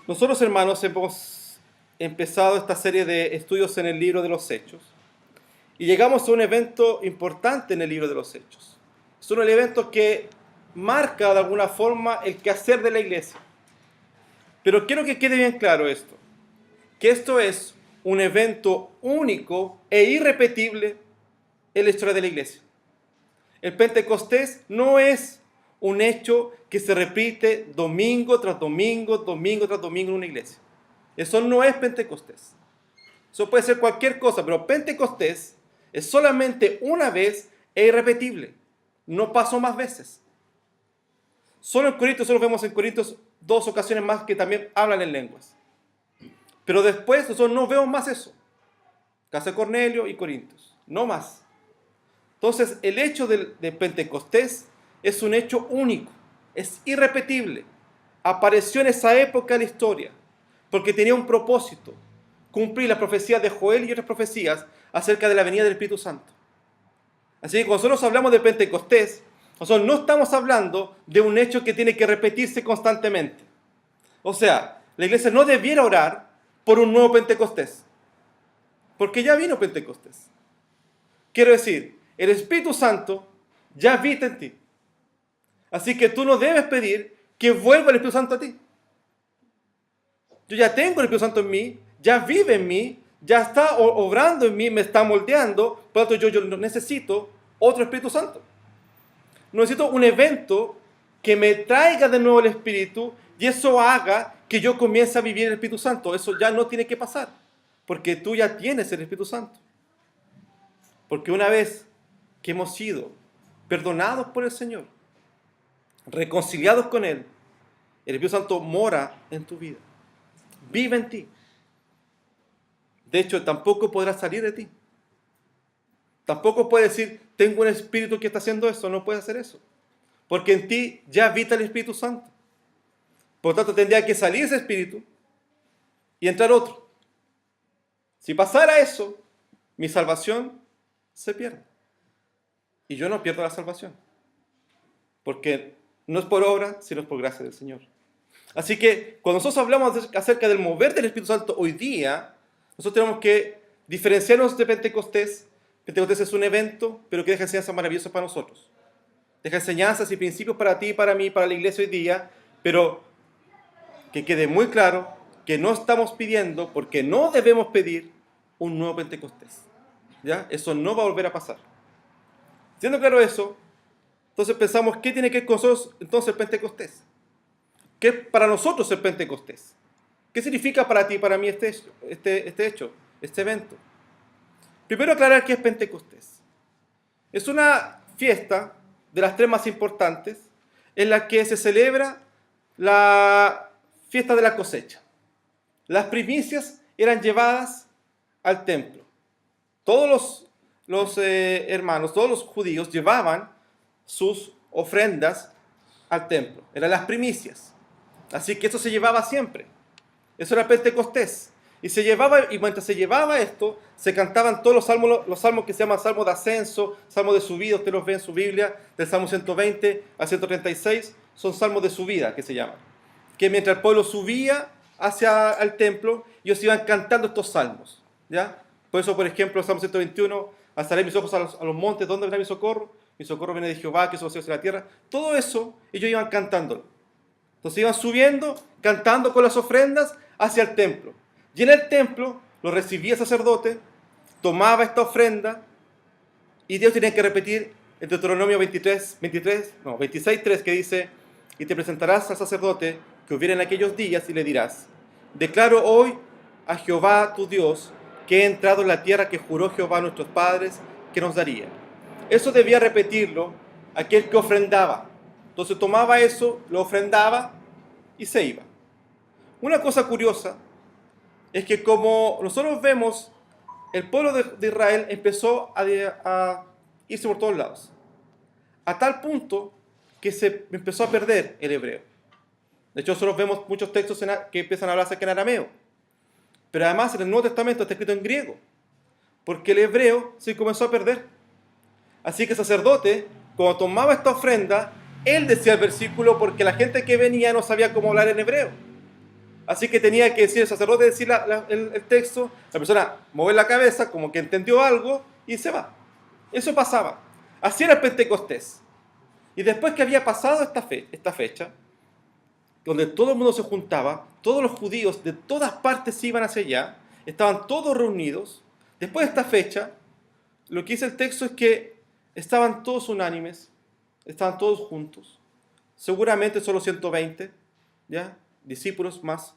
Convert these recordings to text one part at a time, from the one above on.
Nosotros, hermanos, hemos empezado esta serie de estudios en el libro de los Hechos y llegamos a un evento importante en el libro de los Hechos. Es un evento que marca de alguna forma el quehacer de la iglesia. Pero quiero que quede bien claro esto, que esto es un evento único e irrepetible en la historia de la iglesia. El Pentecostés no es un hecho que se repite domingo tras domingo, domingo tras domingo en una iglesia. Eso no es Pentecostés. Eso puede ser cualquier cosa, pero Pentecostés es solamente una vez e irrepetible. No pasó más veces. Solo lo vemos en Corintios 2 ocasiones más que también hablan en lenguas. Pero después nosotros no vemos más eso. Casa de Cornelio y Corintios. No más. Entonces el hecho de Pentecostés es un hecho único, es irrepetible. Apareció en esa época de la historia, porque tenía un propósito, cumplir las profecías de Joel y otras profecías acerca de la venida del Espíritu Santo. Así que cuando nosotros hablamos de Pentecostés, nosotros no estamos hablando de un hecho que tiene que repetirse constantemente. O sea, la iglesia no debiera orar por un nuevo Pentecostés, porque ya vino Pentecostés. Quiero decir, el Espíritu Santo ya habita en ti. Así que tú no debes pedir que vuelva el Espíritu Santo a ti. Yo ya tengo el Espíritu Santo en mí, ya vive en mí, ya está obrando en mí, me está moldeando, por lo tanto yo no necesito otro Espíritu Santo. Necesito un evento que me traiga de nuevo el Espíritu y eso haga que yo comience a vivir el Espíritu Santo. Eso ya no tiene que pasar, porque tú ya tienes el Espíritu Santo. Porque una vez que hemos sido perdonados por el Señor, reconciliados con Él, el Espíritu Santo mora en tu vida, vive en ti. De hecho, tampoco podrá salir de ti. Tampoco puede decir, tengo un espíritu que está haciendo eso. No puede hacer eso, porque en ti ya habita el Espíritu Santo. Por lo tanto, tendría que salir ese espíritu y entrar otro. Si pasara eso, mi salvación se pierde. Y yo no pierdo la salvación, porque no es por obra, sino es por gracia del Señor. Así que cuando nosotros hablamos acerca del mover del Espíritu Santo hoy día, nosotros tenemos que diferenciarnos de Pentecostés. Pentecostés es un evento, pero que deja enseñanzas maravillosas para nosotros. Deja enseñanzas y principios para ti, para mí, para la iglesia hoy día, pero que quede muy claro que no estamos pidiendo, porque no debemos pedir un nuevo Pentecostés. ¿Ya? Eso no va a volver a pasar. Siendo claro eso, entonces pensamos, ¿qué tiene que ver con nosotros entonces el Pentecostés? ¿Qué es para nosotros el Pentecostés? ¿Qué significa para ti y para mí este hecho, este evento? Primero aclarar qué es Pentecostés. Es una fiesta de las tres más importantes en la que se celebra la fiesta de la cosecha. Las primicias eran llevadas al templo. Todos los hermanos, todos los judíos llevaban sus ofrendas al templo. Eran las primicias. Así que eso se llevaba siempre. Eso era Pentecostés. Y mientras se llevaba esto, se cantaban todos los salmos que se llaman salmos de ascenso, salmos de subida. Usted los ve en su Biblia, del Salmo 120 al 136, son salmos de subida que se llaman. Que mientras el pueblo subía hacia el templo, ellos iban cantando estos salmos. ¿Ya? Por eso, por ejemplo, el Salmo 121, alzaré mis ojos a los montes, ¿dónde vendrá mi socorro? Mi socorro viene de Jehová, que hizo los cielos y la tierra. Todo eso, ellos iban cantándolo. Entonces iban subiendo, cantando con las ofrendas hacia el templo. Y en el templo lo recibía el sacerdote, tomaba esta ofrenda, y Dios tenía que repetir el Deuteronomio 26:3, que dice, y te presentarás al sacerdote que hubiera en aquellos días y le dirás, declaro hoy a Jehová tu Dios que he entrado en la tierra que juró Jehová a nuestros padres que nos daría. Eso debía repetirlo aquel que ofrendaba. Entonces tomaba eso, lo ofrendaba y se iba. Una cosa curiosa, es que como nosotros vemos, el pueblo de Israel empezó a irse por todos lados, a tal punto que se empezó a perder el hebreo. De hecho, nosotros vemos muchos textos que empiezan a hablar acerca en arameo, pero además en el Nuevo Testamento está escrito en griego, porque el hebreo se comenzó a perder. Así que el sacerdote, cuando tomaba esta ofrenda, él decía el versículo porque la gente que venía no sabía cómo hablar en hebreo. Así que tenía que decir el sacerdote, decir el texto, la persona mover la cabeza como que entendió algo y se va. Eso pasaba. Así era el Pentecostés. Y después que había pasado esta fecha, donde todo el mundo se juntaba, todos los judíos de todas partes se iban hacia allá, estaban todos reunidos, después de esta fecha, lo que dice el texto es que estaban todos unánimes, estaban todos juntos, seguramente solo 120, ¿ya? Discípulos más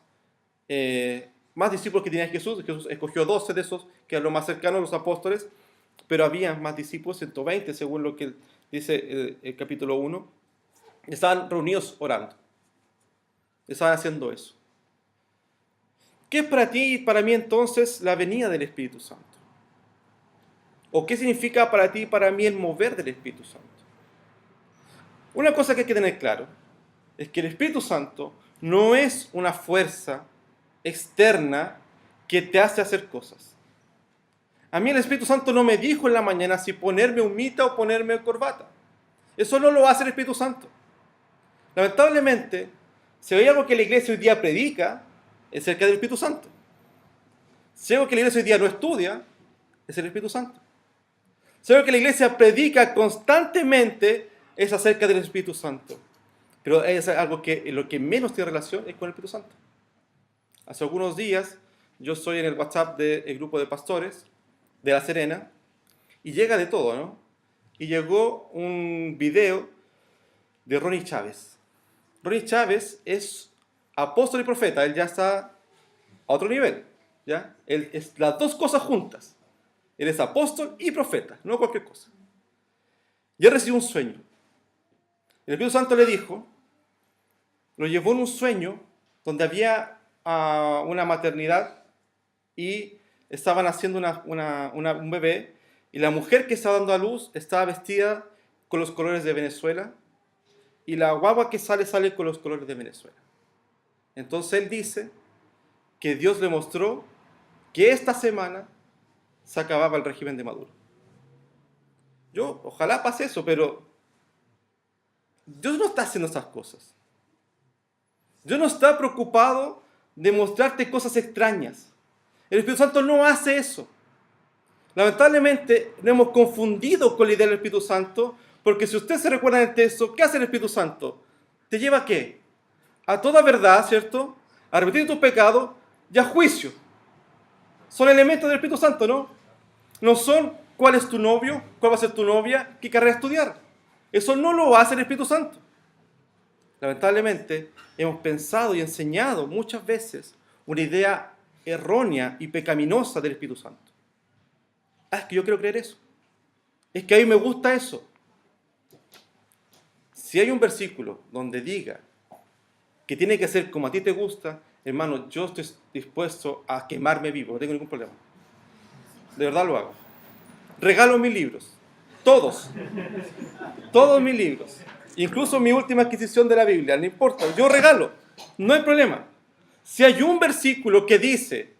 discípulos que tenía Jesús. Jesús escogió 12 de esos, que eran los más cercanos a los apóstoles, pero había más discípulos, 120, según lo que dice el capítulo 1. Estaban reunidos orando, estaban haciendo eso. ¿Qué es para ti y para mí entonces la venida del Espíritu Santo? ¿O qué significa para ti y para mí el mover del Espíritu Santo? Una cosa que hay que tener claro es que el Espíritu Santo no es una fuerza externa que te hace hacer cosas. A mí el Espíritu Santo no me dijo en la mañana si ponerme humita o ponerme corbata. Eso no lo hace el Espíritu Santo. Lamentablemente, si hay algo que la iglesia hoy día predica, es acerca del Espíritu Santo. Si hay algo que la iglesia hoy día no estudia, es el Espíritu Santo. Si hay algo que la iglesia predica constantemente, es acerca del Espíritu Santo. Pero es algo que lo que menos tiene relación es con el Espíritu Santo. Hace algunos días yo estoy en el WhatsApp del grupo de pastores de La Serena y llega de todo, ¿no? Y llegó un video de Ronnie Chávez. Ronnie Chávez es apóstol y profeta, él ya está a otro nivel, ¿ya? Él es las dos cosas juntas. Él es apóstol y profeta, no cualquier cosa. Y él recibió un sueño. El Espíritu Santo le dijo, lo llevó en un sueño donde había una maternidad y estaban haciendo un bebé, y la mujer que estaba dando a luz estaba vestida con los colores de Venezuela y la guagua que sale con los colores de Venezuela. Entonces él dice que Dios le mostró que esta semana se acababa el régimen de Maduro. Ojalá pase eso, pero Dios no está haciendo esas cosas. Dios no está preocupado de mostrarte cosas extrañas. El Espíritu Santo no hace eso. Lamentablemente, nos hemos confundido con la idea del Espíritu Santo, porque si usted se recuerda en el texto, ¿qué hace el Espíritu Santo? ¿Te lleva a qué? A toda verdad, ¿cierto? A arrepentir tus pecados y a juicio. Son elementos del Espíritu Santo, ¿no? No son cuál es tu novio, cuál va a ser tu novia, qué carrera estudiar. Eso no lo hace el Espíritu Santo. Lamentablemente, hemos pensado y enseñado muchas veces una idea errónea y pecaminosa del Espíritu Santo. Es que yo quiero creer eso. Es que a mí me gusta eso. Si hay un versículo donde diga que tiene que ser como a ti te gusta, hermano, yo estoy dispuesto a quemarme vivo, no tengo ningún problema. De verdad lo hago. Regalo mis libros. Todos mis libros. Incluso mi última adquisición de la Biblia, no importa, yo regalo. No hay problema. Si hay un versículo que dice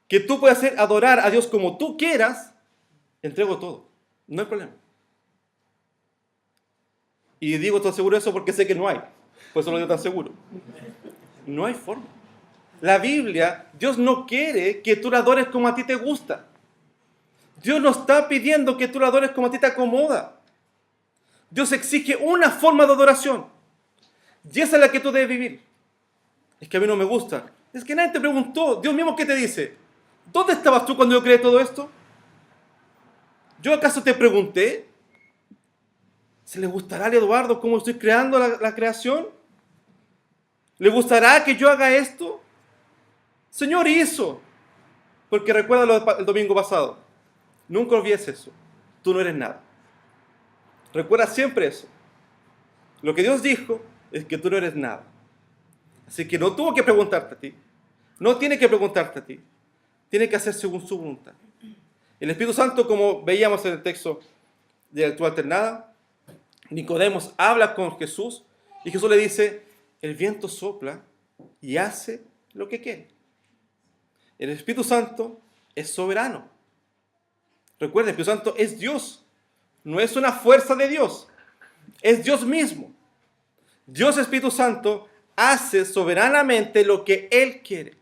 que tú puedes adorar a Dios como tú quieras, entrego todo. No hay problema. Y digo tan seguro eso porque sé que no hay. Por eso lo digo tan seguro. No hay forma. La Biblia, Dios no quiere que tú la adores como a ti te gusta. Dios no está pidiendo que tú la adores como a ti te acomoda. Dios exige una forma de adoración. Y esa es la que tú debes vivir. Es que a mí no me gusta. Es que nadie te preguntó. Dios mismo, ¿qué te dice? ¿Dónde estabas tú cuando yo creé todo esto? ¿Yo acaso te pregunté? ¿Se le gustará a Eduardo cómo estoy creando la creación? ¿Le gustará que yo haga esto? Señor hizo. Porque recuérdalo el domingo pasado. Nunca olvides eso. Tú no eres nada. Recuerda siempre eso. Lo que Dios dijo es que tú no eres nada. Así que no tuvo que preguntarte a ti. No tiene que preguntarte a ti, tiene que hacer según su voluntad. El Espíritu Santo, como veíamos en el texto de la lectura alternada, Nicodemos habla con Jesús y Jesús le dice, el viento sopla y hace lo que quiere. El Espíritu Santo es soberano. Recuerda, el Espíritu Santo es Dios, no es una fuerza de Dios, es Dios mismo. Dios Espíritu Santo hace soberanamente lo que Él quiere.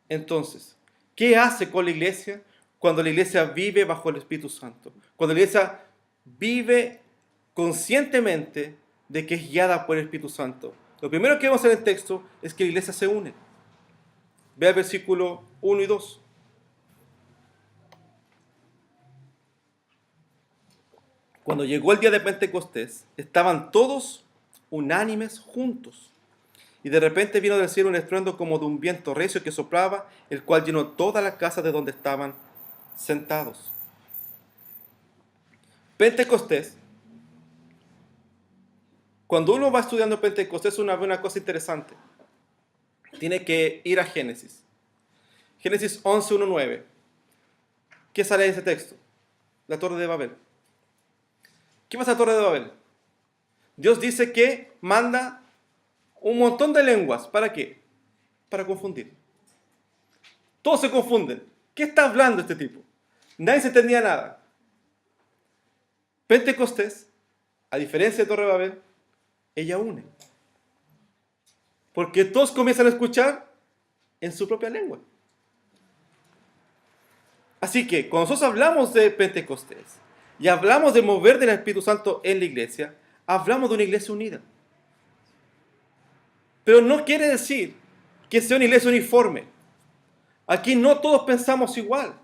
Entonces, ¿qué hace con la iglesia cuando la iglesia vive bajo el Espíritu Santo? Cuando la iglesia vive conscientemente de que es guiada por el Espíritu Santo. Lo primero que vemos en el texto es que la iglesia se une. Ve al versículo 1 y 2. Cuando llegó el día de Pentecostés, estaban todos unánimes juntos. Y de repente vino del cielo un estruendo como de un viento recio que soplaba, el cual llenó toda la casa de donde estaban sentados. Pentecostés. Cuando uno va estudiando Pentecostés, uno ve una cosa interesante. Tiene que ir a Génesis. Génesis 11, 1, 9. ¿Qué sale en ese texto? La Torre de Babel. ¿Qué pasa en la Torre de Babel? Dios dice que manda un montón de lenguas. ¿Para qué? Para confundir. Todos se confunden. ¿Qué está hablando este tipo? Nadie se entendía nada. Pentecostés, a diferencia de Torre de Babel, ella une. Porque todos comienzan a escuchar en su propia lengua. Así que cuando nosotros hablamos de Pentecostés y hablamos del mover del Espíritu Santo en la iglesia, hablamos de una iglesia unida. Pero no quiere decir que sea una iglesia uniforme. Aquí no todos pensamos igual.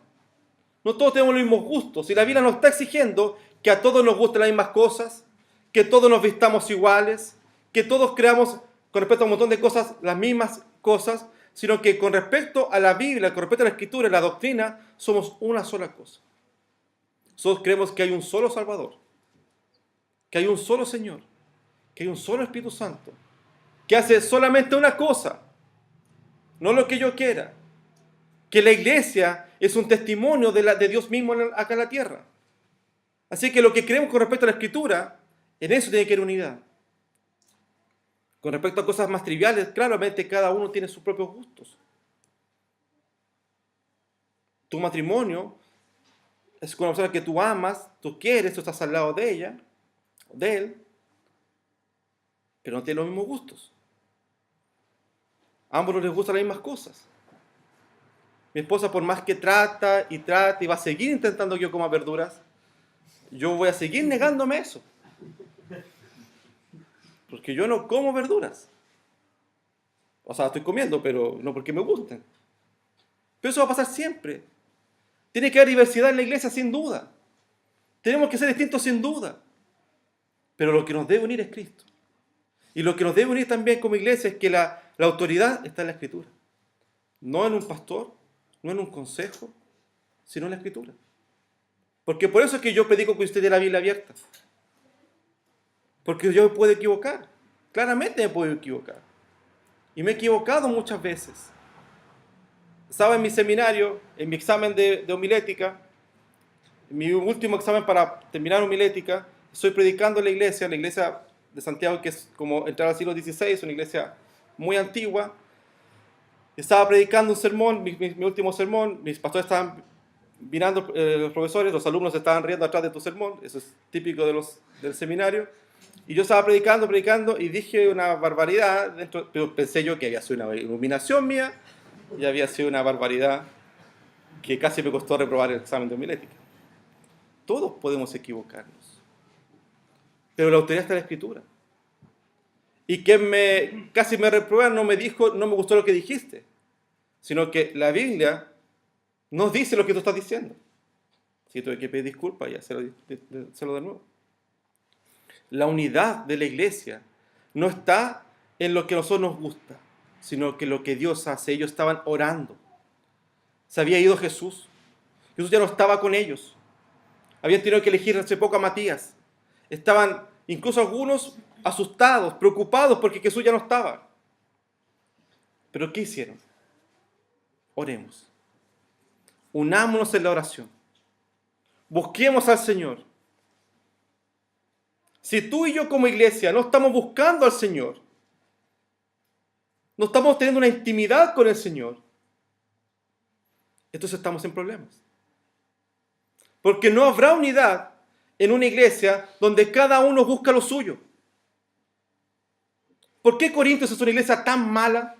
No todos tenemos los mismos gustos. Y la Biblia nos está exigiendo que a todos nos gusten las mismas cosas, que todos nos vistamos iguales, que todos creamos con respecto a un montón de cosas las mismas cosas, sino que con respecto a la Biblia, con respecto a la Escritura y la doctrina, somos una sola cosa. Nosotros creemos que hay un solo Salvador, que hay un solo Señor, que hay un solo Espíritu Santo, que hace solamente una cosa, no lo que yo quiera, que la iglesia es un testimonio de Dios mismo acá en la tierra. Así que lo que creemos con respecto a la Escritura, en eso tiene que haber unidad. Con respecto a cosas más triviales, claramente cada uno tiene sus propios gustos. Tu matrimonio es con una persona que tú amas, tú quieres, tú estás al lado de ella, o de él, pero no tienen los mismos gustos. A ambos no les gustan las mismas cosas. Mi esposa, por más que trata y va a seguir intentando que yo coma verduras, yo voy a seguir negándome eso. Porque yo no como verduras. O sea, estoy comiendo, pero no porque me gusten. Pero eso va a pasar siempre. Tiene que haber diversidad en la iglesia, sin duda. Tenemos que ser distintos, sin duda. Pero lo que nos debe unir es Cristo. Y lo que nos debe unir también como iglesia es que la autoridad está en la Escritura. No en un pastor, no en un consejo, sino en la Escritura. Porque por eso es que yo predico que usted tiene la Biblia abierta. Porque yo me puedo equivocar. Claramente me puedo equivocar. Y me he equivocado muchas veces. Estaba en mi seminario, en mi examen de homilética, en mi último examen para terminar homilética, estoy predicando en la iglesia de Santiago, que es como entrar al siglo XVI, una iglesia muy antigua. Estaba predicando un sermón, mi último sermón, mis pastores estaban mirando, los profesores, los alumnos estaban riendo atrás de tu sermón, eso es típico del seminario. Y yo estaba predicando y dije una barbaridad, pero pensé yo que había sido una iluminación mía y había sido una barbaridad que casi me costó reprobar el examen de homilética. Todos podemos equivocarnos, pero la autoridad está en la Escritura. Y quien casi me reprueba no me dijo, no me gustó lo que dijiste, sino que la Biblia nos dice lo que tú estás diciendo. Si tuve que pedir disculpas y hacerlo de nuevo. La unidad de la iglesia no está en lo que a nosotros nos gusta, sino que lo que Dios hace. Ellos estaban orando. Se había ido Jesús. Jesús ya no estaba con ellos. Habían tenido que elegir hace poco a Matías. Estaban incluso algunos asustados, preocupados porque Jesús ya no estaba. ¿Pero qué hicieron? Oremos. Unámonos en la oración. Busquemos al Señor. Si tú y yo como iglesia no estamos buscando al Señor, no estamos teniendo una intimidad con el Señor, entonces estamos en problemas. Porque no habrá unidad en una iglesia donde cada uno busca lo suyo. ¿Por qué Corintios es una iglesia tan mala?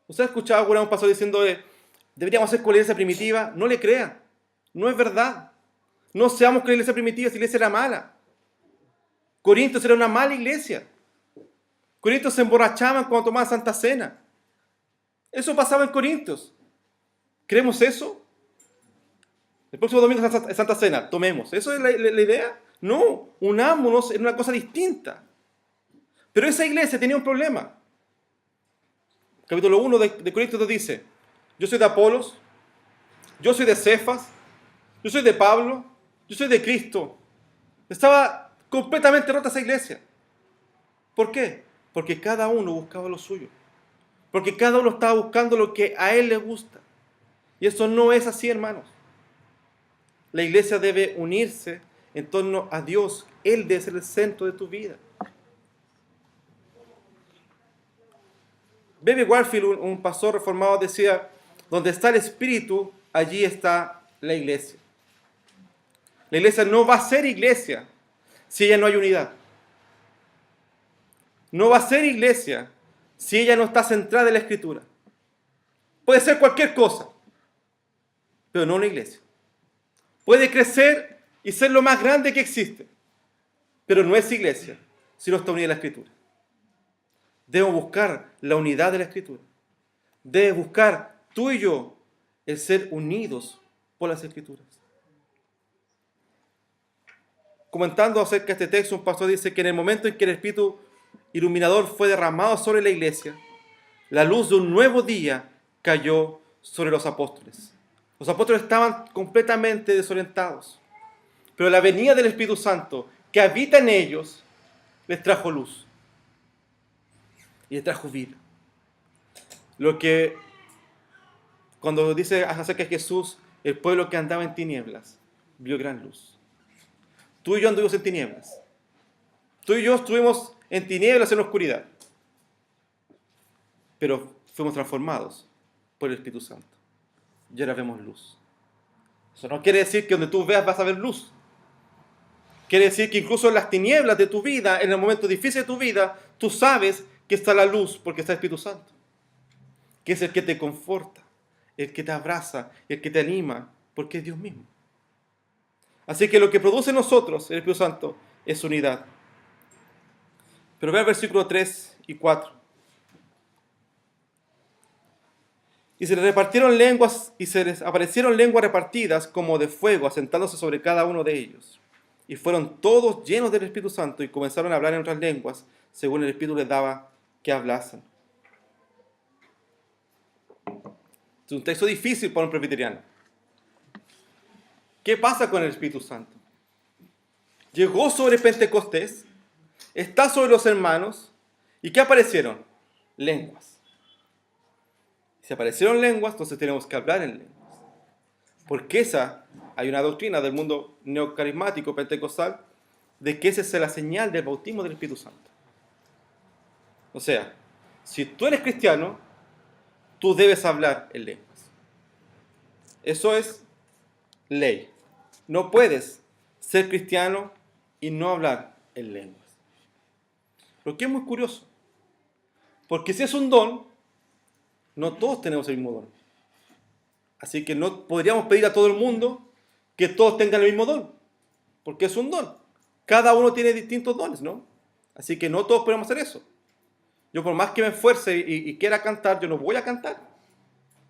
¿Usted ha escuchado alguna vez un pastor diciendo deberíamos ser como la iglesia primitiva? No le crean. No es verdad. No seamos como la iglesia primitiva, esa iglesia era mala. Corintios era una mala iglesia. Corintios se emborrachaban cuando tomaban Santa Cena. Eso pasaba en Corintios. ¿Creemos eso? El próximo domingo es Santa Cena, tomemos. ¿Eso es la idea? No, unámonos en una cosa distinta. Pero esa iglesia tenía un problema. Capítulo 1 de Corintios nos dice, yo soy de Apolos, yo soy de Cefas, yo soy de Pablo, yo soy de Cristo. Estaba completamente rota esa iglesia. ¿Por qué? Porque cada uno buscaba lo suyo. Porque cada uno estaba buscando lo que a él le gusta. Y eso no es así, hermanos. La iglesia debe unirse en torno a Dios. Él debe ser el centro de tu vida. B.B. Warfield, un pastor reformado, decía, donde está el Espíritu, allí está la iglesia. La iglesia no va a ser iglesia si ella no hay unidad. No va a ser iglesia si ella no está centrada en la Escritura. Puede ser cualquier cosa, pero no una iglesia. Puede crecer y ser lo más grande que existe, pero no es iglesia si no está unida a la Escritura. Debemos buscar la unidad de la Escritura. Debes buscar tú y yo el ser unidos por las Escrituras. Comentando acerca de este texto, un pastor dice que en el momento en que el Espíritu iluminador fue derramado sobre la iglesia, la luz de un nuevo día cayó sobre los apóstoles. Los apóstoles estaban completamente desorientados, pero la venida del Espíritu Santo que habita en ellos les trajo luz y les trajo vida. Lo que cuando dice acerca de Jesús, el pueblo que andaba en tinieblas vio gran luz. Tú y yo anduvimos en tinieblas. Tú y yo estuvimos en tinieblas, en la oscuridad. Pero fuimos transformados por el Espíritu Santo. Y ahora vemos luz. Eso no quiere decir que donde tú veas vas a ver luz. Quiere decir que incluso en las tinieblas de tu vida, en el momento difícil de tu vida, tú sabes que está la luz porque está el Espíritu Santo. Que es el que te conforta, el que te abraza, el que te anima, porque es Dios mismo. Así que lo que produce en nosotros el Espíritu Santo es unidad. Pero ve al versículo 3 y 4. Y se les repartieron lenguas y se les aparecieron lenguas repartidas como de fuego, asentándose sobre cada uno de ellos. Y fueron todos llenos del Espíritu Santo y comenzaron a hablar en otras lenguas, según el Espíritu les daba que hablasen. Es un texto difícil para un presbiteriano. ¿Qué pasa con el Espíritu Santo? Llegó sobre Pentecostés, está sobre los hermanos, ¿y qué aparecieron? Lenguas. Si aparecieron lenguas, entonces tenemos que hablar en lenguas. Porque hay una doctrina del mundo neocarismático pentecostal de que esa es la señal del bautismo del Espíritu Santo. O sea, si tú eres cristiano, tú debes hablar en lenguas. Eso es ley. No puedes ser cristiano y no hablar en lenguas. Lo que es muy curioso. Porque si es un don, no todos tenemos el mismo don. Así que no podríamos pedir a todo el mundo que todos tengan el mismo don. Porque es un don. Cada uno tiene distintos dones, ¿no? Así que no todos podemos hacer eso. Yo por más que me esfuerce y quiera cantar, yo no voy a cantar.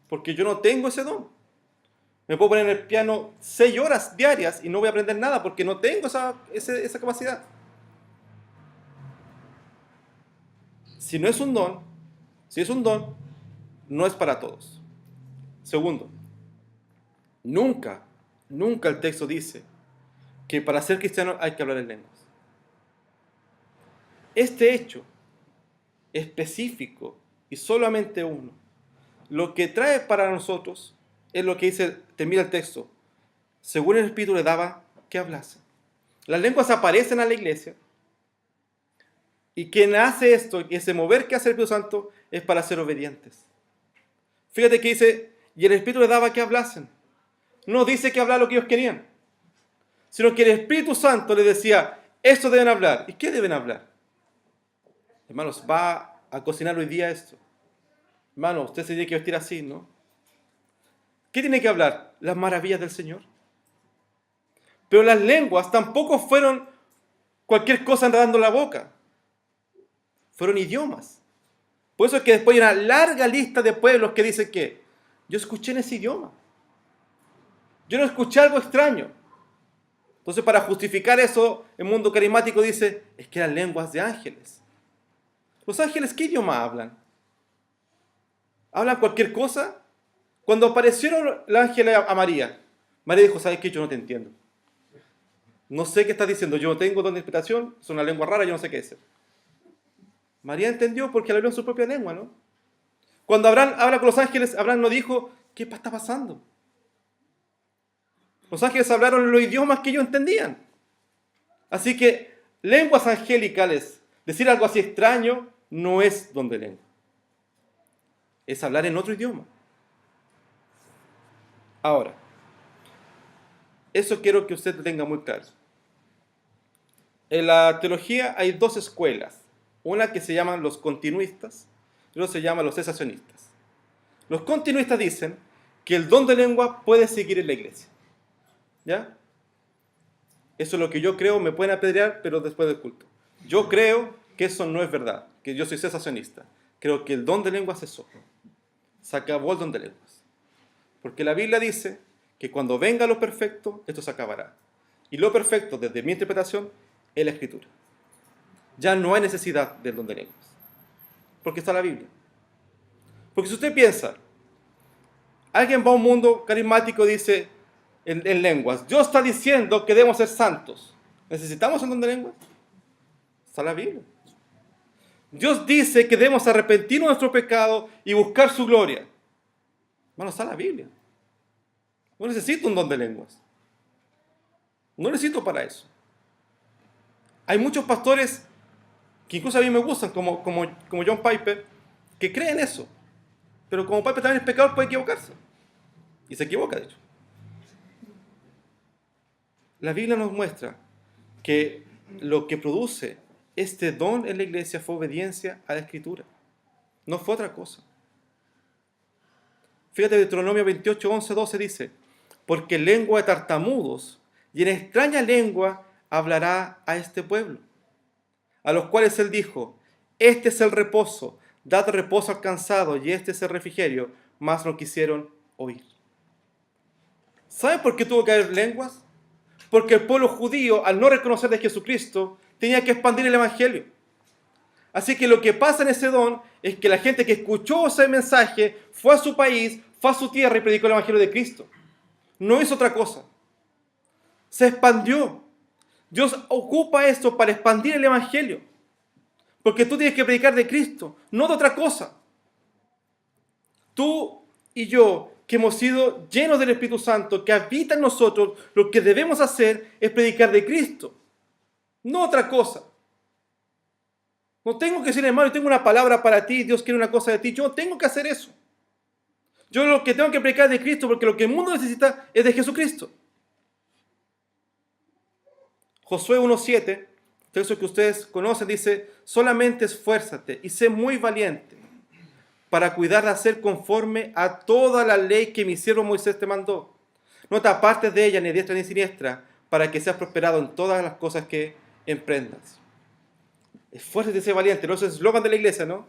Porque yo no tengo ese don. Me puedo poner en el piano 6 horas diarias y no voy a aprender nada porque no tengo esa capacidad. Si es un don, no es para todos. Segundo, nunca el texto dice que para ser cristiano hay que hablar en lenguas. Este hecho específico y solamente uno lo que trae para nosotros es lo que dice, termina el texto. Según el Espíritu le daba que hablase. Las lenguas aparecen a la iglesia. Y quien hace esto, ese mover que hace el Espíritu Santo, es para ser obedientes. Fíjate que dice, y el Espíritu les daba que hablasen. No dice que hablar lo que ellos querían, sino que el Espíritu Santo les decía, esto deben hablar. ¿Y qué deben hablar? Hermanos, va a cocinar hoy día esto. Hermano, usted se tiene que vestir así, ¿no? ¿Qué tiene que hablar? Las maravillas del Señor. Pero las lenguas tampoco fueron cualquier cosa enredando la boca. Fueron idiomas. Por eso es que después hay una larga lista de pueblos que dicen que yo escuché en ese idioma. Yo no escuché algo extraño. Entonces, para justificar eso, el mundo carismático dice, es que eran lenguas de ángeles. ¿Los ángeles qué idioma hablan? ¿Hablan cualquier cosa? Cuando apareció el ángel a María, María dijo, ¿sabes qué? Yo no te entiendo. No sé qué estás diciendo, yo no tengo don de interpretación, es una lengua rara, yo no sé qué es. María entendió porque habló en su propia lengua, ¿no? Cuando Abraham habla con los ángeles, Abraham no dijo, ¿qué está pasando? Los ángeles hablaron en los idiomas que ellos entendían. Así que lenguas angelicales, decir algo así extraño, no es don de lengua. Es hablar en otro idioma. Ahora, eso quiero que usted tenga muy claro. En la teología hay dos escuelas. Una que se llaman los continuistas y otra se llama los cesacionistas. Los continuistas dicen que el don de lengua puede seguir en la iglesia. ¿Ya? Eso es lo que yo creo, me pueden apedrear, pero después del culto. Yo creo que eso no es verdad, que yo soy cesacionista. Creo que el don de lengua cesó. Se acabó el don de lenguas. Porque la Biblia dice que cuando venga lo perfecto, esto se acabará. Y lo perfecto, desde mi interpretación, es la Escritura. Ya no hay necesidad del don de lenguas. Porque está la Biblia. Porque si usted piensa, alguien va a un mundo carismático y dice en lenguas, Dios está diciendo que debemos ser santos. ¿Necesitamos el don de lenguas? Está la Biblia. Dios dice que debemos arrepentirnos de nuestro pecado y buscar su gloria. Bueno, está la Biblia. No necesito un don de lenguas. No necesito para eso. Hay muchos pastores que incluso a mí me gustan, como John Piper, que creen eso. Pero como Piper también es pecador, puede equivocarse. Y se equivoca, de hecho. La Biblia nos muestra que lo que produce este don en la iglesia fue obediencia a la Escritura. No fue otra cosa. Fíjate, Deuteronomio 28, 11, 12 dice, porque lengua de tartamudos y en extraña lengua hablará a este pueblo, a los cuales él dijo, este es el reposo, dad reposo al cansado y este es el refrigerio, mas no quisieron oír. ¿Saben por qué tuvo que haber lenguas? Porque el pueblo judío, al no reconocer de Jesucristo, tenía que expandir el evangelio. Así que lo que pasa en ese don es que la gente que escuchó ese mensaje fue a su país, fue a su tierra y predicó el evangelio de Cristo. No hizo otra cosa. Se expandió. Dios ocupa esto para expandir el evangelio. Porque tú tienes que predicar de Cristo, no de otra cosa. Tú y yo, que hemos sido llenos del Espíritu Santo, que habita en nosotros, lo que debemos hacer es predicar de Cristo, no otra cosa. No tengo que decir, hermano, yo tengo una palabra para ti, Dios quiere una cosa de ti. Yo no tengo que hacer eso. Yo lo que tengo que predicar es de Cristo, porque lo que el mundo necesita es de Jesucristo. Josué 1:7, texto que ustedes conocen, dice, solamente esfuérzate y sé muy valiente para cuidar de hacer conforme a toda la ley que mi siervo Moisés te mandó. No te apartes de ella ni diestra ni siniestra, para que seas prosperado en todas las cosas que emprendas. Esfuérzate y sé valiente, no es el eslogan de la iglesia, ¿no?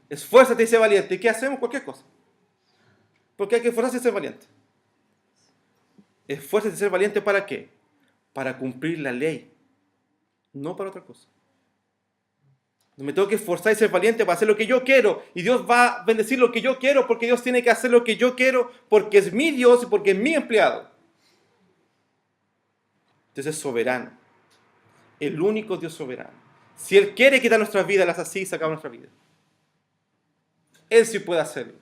Esfuérzate y sé valiente. ¿Y qué hacemos? Cualquier cosa. Porque hay que esforzarse y ser valiente. Esfuérzate y ser valiente, ¿para qué? Para cumplir la ley, no para otra cosa. No me tengo que esforzar y ser valiente para hacer lo que yo quiero. Y Dios va a bendecir lo que yo quiero porque Dios tiene que hacer lo que yo quiero porque es mi Dios y porque es mi empleado. Dios es soberano. El único Dios soberano. Si Él quiere quitar nuestras vidas, las así, se acaba nuestra vida. Él sí puede hacerlo.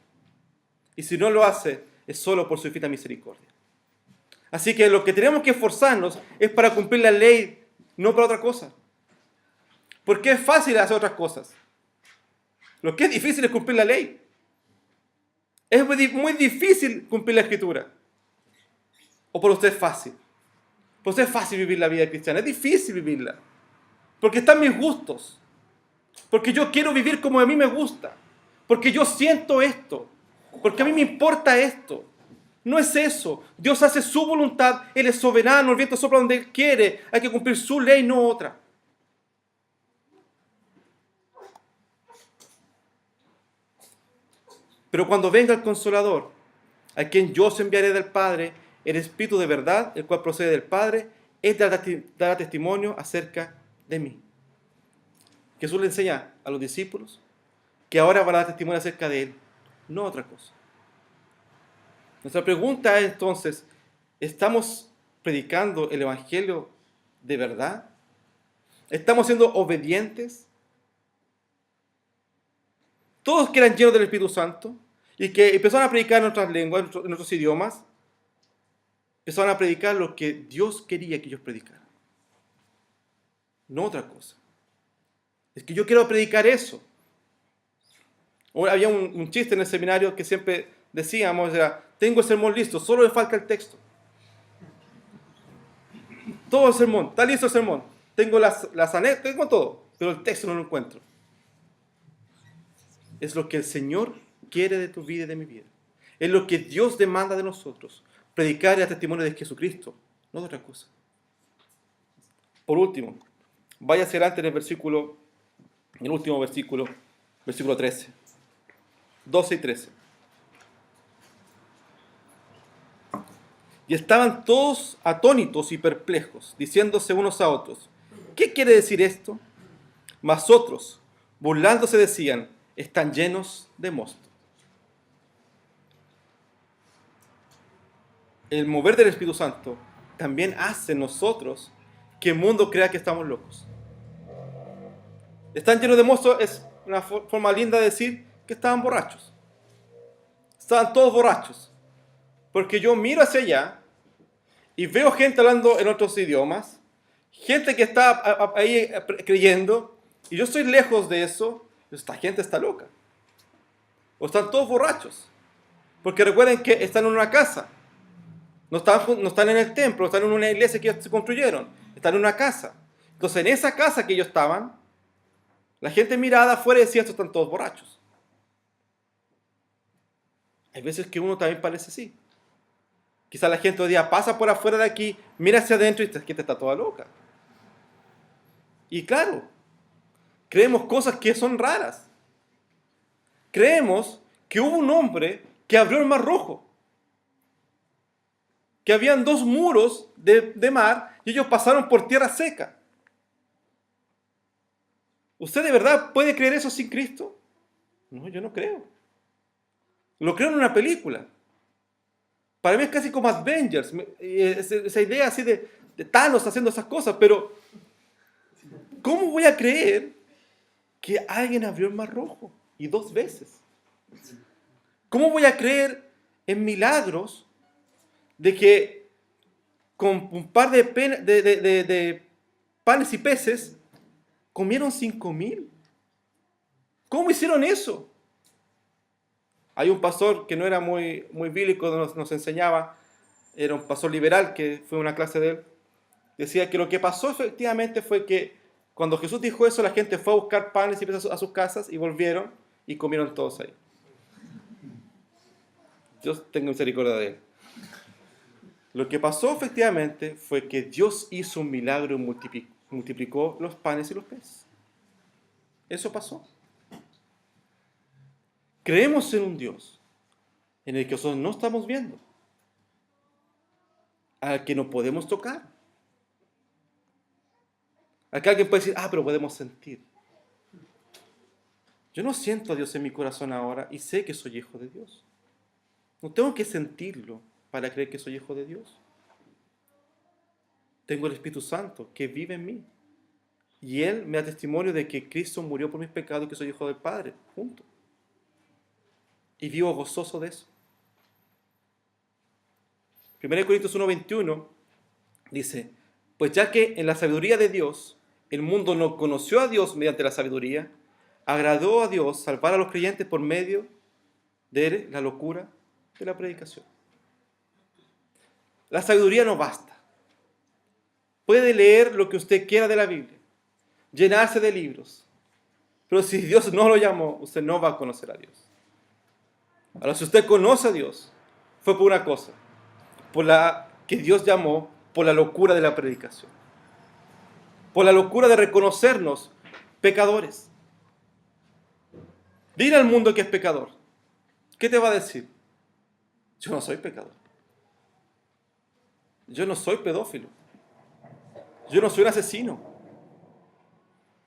Y si no lo hace, es solo por su infinita misericordia. Así que lo que tenemos que esforzarnos es para cumplir la ley, no para otra cosa. Porque es fácil hacer otras cosas. Lo que es difícil es cumplir la ley. Es muy difícil cumplir la Escritura. ¿O por usted es fácil? Por usted es fácil vivir la vida cristiana. Es difícil vivirla. Porque están mis gustos. Porque yo quiero vivir como a mí me gusta. Porque yo siento esto. Porque a mí me importa esto. No es eso. Dios hace su voluntad. Él es soberano. El viento sopla donde Él quiere. Hay que cumplir su ley, no otra. Pero cuando venga el Consolador, a quien yo os enviaré del Padre, el Espíritu de verdad, el cual procede del Padre, Él dará testimonio acerca de mí. Jesús le enseña a los discípulos que ahora van a dar testimonio acerca de Él, no otra cosa. Nuestra pregunta es entonces, ¿estamos predicando el Evangelio de verdad? ¿Estamos siendo obedientes? Todos que eran llenos del Espíritu Santo y que empezaron a predicar en otras lenguas, en otros idiomas, empezaron a predicar lo que Dios quería que ellos predicaran. No otra cosa. Es que yo quiero predicar eso. Había un chiste en el seminario que siempre decíamos, era, tengo el sermón listo, solo me falta el texto. Todo el sermón, está listo el sermón. Tengo las anécdotas, tengo todo, pero el texto no lo encuentro. Es lo que el Señor quiere de tu vida y de mi vida. Es lo que Dios demanda de nosotros. Predicar el testimonio de Jesucristo, no de otra cosa. Por último, vaya hacia adelante en el último versículo, versículo 13. 12 y 13. Y estaban todos atónitos y perplejos, diciéndose unos a otros, ¿qué quiere decir esto? Mas otros, burlándose, decían, están llenos de mosto. El mover del Espíritu Santo también hace en nosotros que el mundo crea que estamos locos. Están llenos de mosto es una forma linda de decir que estaban borrachos. Estaban todos borrachos. Porque yo miro hacia allá y veo gente hablando en otros idiomas, gente que está ahí creyendo, y yo estoy lejos de eso. Esta gente está loca. O están todos borrachos. Porque recuerden que están en una casa. No están en el templo, están en una iglesia que ellos se construyeron. Están en una casa. Entonces, en esa casa que ellos estaban, la gente miraba afuera y decía, estos están todos borrachos. Hay veces que uno también parece así. Quizás la gente hoy día pasa por afuera de aquí, mira hacia adentro y esta gente está toda loca. Y claro, creemos cosas que son raras. Creemos que hubo un hombre que abrió el mar rojo. Que habían dos muros de mar y ellos pasaron por tierra seca. ¿Usted de verdad puede creer eso sin Cristo? No, yo no creo. Lo creo en una película. Para mí es casi como Avengers, esa idea así de Thanos haciendo esas cosas, pero ¿cómo voy a creer que alguien abrió el mar rojo? Y 2 veces. ¿Cómo voy a creer en milagros de que con un par de panes y peces comieron 5,000? ¿Cómo hicieron eso? Hay un pastor que no era muy bíblico, nos enseñaba, era un pastor liberal que fue una clase de él, decía que lo que pasó efectivamente fue que cuando Jesús dijo eso, la gente fue a buscar panes y peces a sus casas y volvieron y comieron todos ahí. Dios tenga misericordia de él. Lo que pasó efectivamente fue que Dios hizo un milagro y multiplicó los panes y los peces. Eso pasó. Creemos en un Dios en el que nosotros no estamos viendo, al que no podemos tocar, al que alguien puede decir, pero podemos sentir. Yo no siento a Dios en mi corazón ahora y sé que soy hijo de Dios. No tengo que sentirlo para creer que soy hijo de Dios. Tengo el Espíritu Santo que vive en mí. Y Él me da testimonio de que Cristo murió por mis pecados y que soy hijo del Padre. Punto. Y vivo gozoso de eso. 1 Corintios 1:21 dice, pues ya que en la sabiduría de Dios el mundo no conoció a Dios mediante la sabiduría, agradó a Dios salvar a los creyentes por medio de la locura de la predicación. La sabiduría no basta. Puede leer lo que usted quiera de la Biblia, llenarse de libros, pero si Dios no lo llamó, usted no va a conocer a Dios. Ahora, si usted conoce a Dios, fue por una cosa, por la que Dios llamó, por la locura de la predicación, por la locura de reconocernos pecadores. Dile al mundo que es pecador. ¿Qué te va a decir? Yo no soy pecador. Yo no soy pedófilo. Yo no soy un asesino.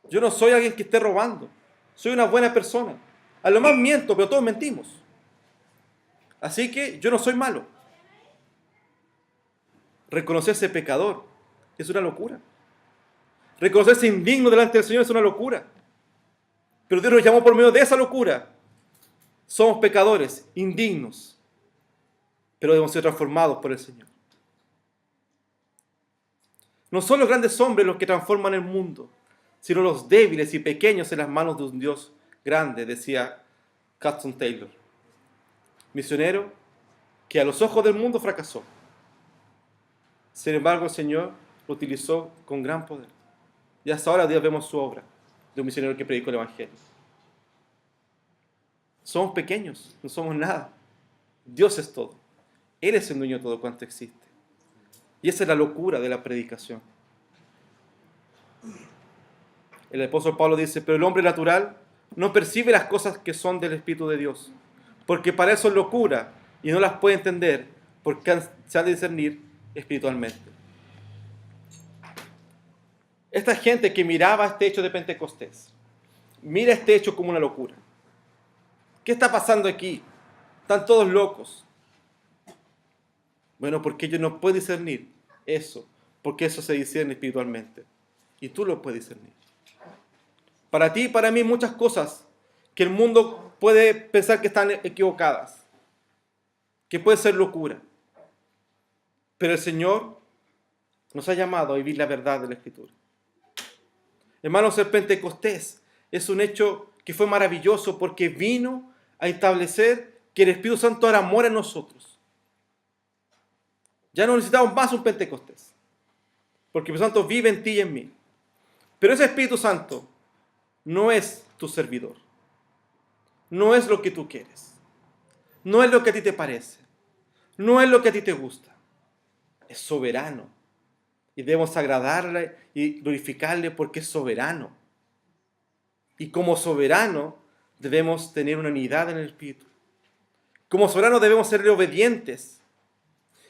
Yo no soy alguien que esté robando. Soy una buena persona. A lo más miento, pero todos mentimos. Así que yo no soy malo. Reconocerse pecador es una locura. Reconocerse indigno delante del Señor es una locura. Pero Dios nos llamó por medio de esa locura. Somos pecadores, indignos, pero debemos ser transformados por el Señor. No son los grandes hombres los que transforman el mundo, sino los débiles y pequeños en las manos de un Dios grande, decía Hudson Taylor, misionero que a los ojos del mundo fracasó. Sin embargo, el Señor lo utilizó con gran poder. Y hasta ahora Dios vemos su obra de un misionero que predicó el Evangelio. Somos pequeños, no somos nada. Dios es todo. Él es el dueño de todo cuanto existe. Y esa es la locura de la predicación. El apóstol Pablo dice, pero el hombre natural no percibe las cosas que son del Espíritu de Dios, porque para eso es locura y no las puede entender, porque se han de discernir espiritualmente. Esta gente que miraba este hecho de Pentecostés, mira este hecho como una locura. ¿Qué está pasando aquí? Están todos locos. Bueno, porque ellos no pueden discernir eso, porque eso se discierne espiritualmente. Y tú lo puedes discernir. Para ti y para mí muchas cosas que el mundo puede pensar que están equivocadas, que puede ser locura. Pero el Señor nos ha llamado a vivir la verdad de la Escritura. Hermanos, el Pentecostés es un hecho que fue maravilloso porque vino a establecer que el Espíritu Santo ahora mora en nosotros. Ya no necesitamos más un Pentecostés, porque el Espíritu Santo vive en ti y en mí. Pero ese Espíritu Santo no es tu servidor. No es lo que tú quieres. No es lo que a ti te parece. No es lo que a ti te gusta. Es soberano. Y debemos agradarle y glorificarle porque es soberano. Y como soberano debemos tener una unidad en el Espíritu. Como soberano debemos serle obedientes.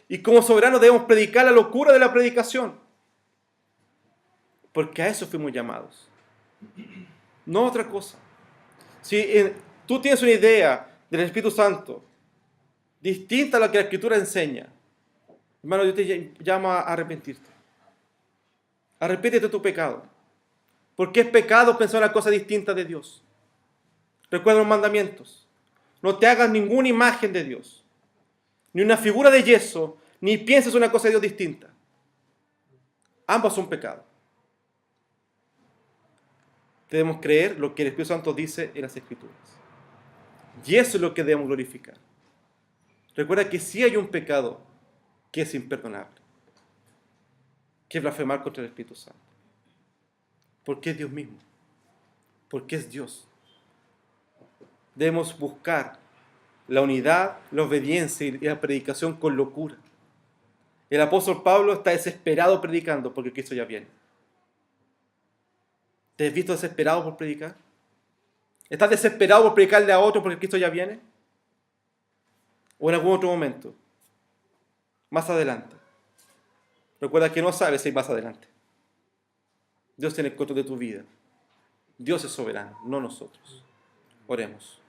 Y como soberano debemos predicar la locura de la predicación. Porque a eso fuimos llamados. No otra cosa. Si tú tienes una idea del Espíritu Santo distinta a la que la Escritura enseña, hermano, Dios te llama a arrepentirte. Arrepéntete de tu pecado. Porque es pecado pensar una cosa distinta de Dios. Recuerda los mandamientos. No te hagas ninguna imagen de Dios. Ni una figura de yeso, ni pienses una cosa de Dios distinta. Ambos son pecados. Debemos creer lo que el Espíritu Santo dice en las Escrituras. Y eso es lo que debemos glorificar. Recuerda que sí hay un pecado que es imperdonable, que es blasfemar contra el Espíritu Santo. Porque es Dios mismo. Porque es Dios. Debemos buscar la unidad, la obediencia y la predicación con locura. El apóstol Pablo está desesperado predicando porque Cristo ya viene. ¿Te has visto desesperado por predicar? ¿Estás desesperado por predicarle a otro porque Cristo ya viene? ¿O en algún otro momento? Más adelante. Recuerda que no sabes si hay más adelante. Dios tiene el control de tu vida. Dios es soberano, no nosotros. Oremos.